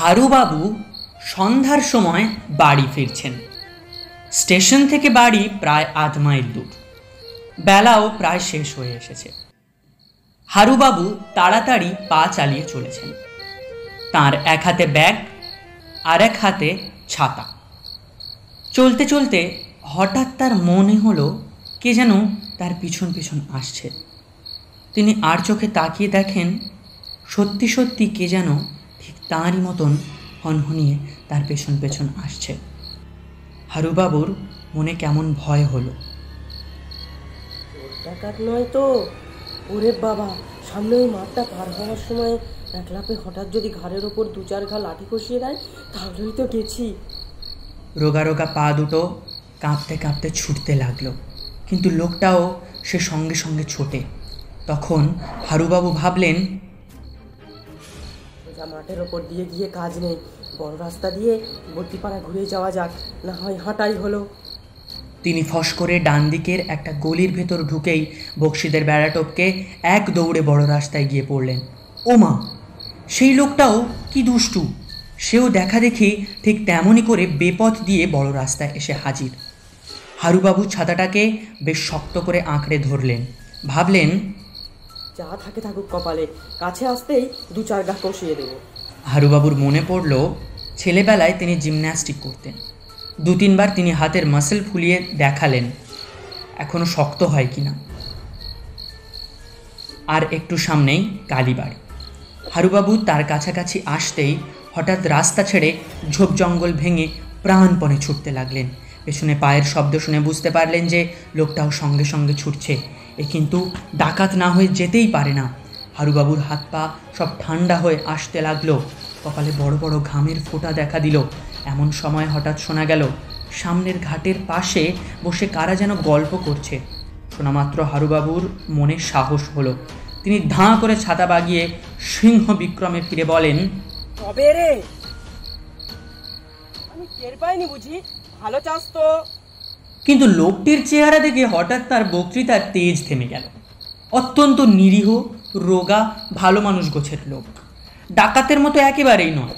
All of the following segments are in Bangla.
হারুবাবু সন্ধ্যার সময় বাড়ি ফিরছেন। স্টেশন থেকে বাড়ি প্রায় ৮ মাইল দূর। বেলাও প্রায় শেষ হয়ে এসেছে। হারুবাবু তাড়াতাড়ি পা চালিয়ে চলেছেন। তার এক হাতে ব্যাগ আর এক হাতে ছাতা। চলতে চলতে হঠাৎ তার মনে হলো কে যেন তার পিছন পিছন আসছে। তিনি আর চোখে তাকিয়ে দেখেন সত্যি সত্যি কে যেন ঠিক তাঁরই মতন হনহনিয়ে তার পেছন পেছন আসছে। হারুবাবুর মনে কেমন ভয় হলো। ডাকাত নয় তো? ওরে বাবা, সামনে ওই মাঠটা পার হওয়ার সময় এক লাফে হঠাৎ যদি ঘাড়ের ওপর ২-৪ ঘা লাঠি কষিয়ে দেয় তাহলেই তো গেছি। রোগা রোগা পা দুটো কাঁপতে কাঁপতে ছুটতে লাগলো, কিন্তু লোকটাও সে সঙ্গে সঙ্গে ছোটে। তখন হারুবাবু ভাবলেন, সোজা মাঠের ওপর দিয়ে গিয়ে কাজ নেই, বড় রাস্তা দিয়ে বর্তিপাড়া ঘুরে যাওয়া যাক, না হয় হাঁটাই হলো। তিনি ফস করে ডান দিকের একটা গলির ভেতর ঢুকেই বক্সিদের বেড়া টপকে এক দৌড়ে বড় রাস্তায় গিয়ে পড়লেন। ও মা, সেই লোকটাও কি দুষ্টু! সেও দেখা দেখি ঠিক তেমনই করে বেপথ দিয়ে বড় রাস্তায় এসে হাজির। হারুবাবু ছাতাটাকে বেশ শক্ত করে আঁকড়ে ধরলেন। ভাবলেন, যা থাকে থাকুক কপালে, কাছে আসতেই ২-৪ ঘা কষিয়ে দেবো। হারুবাবুর মনে পড়ল ছেলেবেলায় তিনি জিমন্যাস্টিক করতেন। ২-৩ বার তিনি হাতের মাসেল ফুলিয়ে দেখালেন এখনো শক্ত হয় কিনা। আর একটু সামনেই কালীবাড়ি। হারুবাবু তার কাছাকাছি আসতেই হঠাৎ রাস্তা ছেড়ে ঝোপ জঙ্গল ভেঙে প্রাণপণে ছুটতে লাগলেন। পেছনে পায়ের শব্দ শুনে বুঝতে পারলেন যে লোকটাও সঙ্গে সঙ্গে ছুটছে। এ কিন্তু ডাকাত না হয়ে যেতেই পারে না। হারুবাবুর হাত পা সব ঠান্ডা হয়ে আসতে লাগলো। কপালে বড় বড় ঘামের ফোঁটা দেখা দিল। এমন সময় হঠাৎ শোনা গেল সামনের ঘাটের পাশে বসে কারা যেন গল্প করছে। শোনামাত্র হারুবাবুর মনে সাহস হলো। তিনি ধাঁ করে ছাতা বাগিয়ে সিংহ বিক্রমে ফিরে বলেন, তবে রে, আমি টের পাইনি বুঝি? ভালো চাস তো? কিন্তু লোকটির চেহারা দেখে হঠাৎ তার বক্তৃতার তেজ থেমে গেল। অত্যন্ত নিরীহ, রোগা, ভালো মানুষ গোছের লোক, ডাকাতের মতো একেবারেই নয়।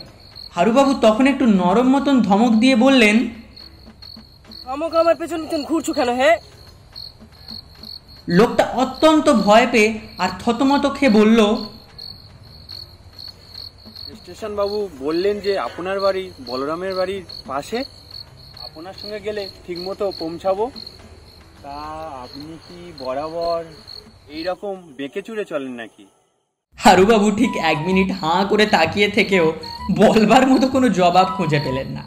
হারুবাবু তখন একটু নরম মতন ধমক দিয়ে বললেন, আমাকে আমার পেছন পেছন ঘুরছু কেন হে? লোকটা অত্যন্ত ভয় পেয়ে আর থতমত খেয়ে বলল, স্টেশন বাবু বললেন যে আপনার বাড়ি বলরামের বাড়ির পাশে, আপনার সঙ্গে গেলে ঠিক মতো পৌঁছাবো। তা আপনি কি বরাবর এইরকম বেঁকে চুড়ে চলেন নাকি? হারুবাবু ঠিক ১ মিনিট হাঁ করে তাকিয়ে থেকেও বলবার মতো কোনো জবাব খুঁজে পেলেন না।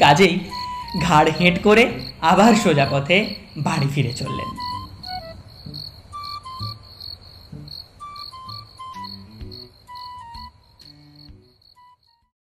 কাজেই ঘাড় হেঁট করে আবার সোজা পথে বাড়ি ফিরে চললেন।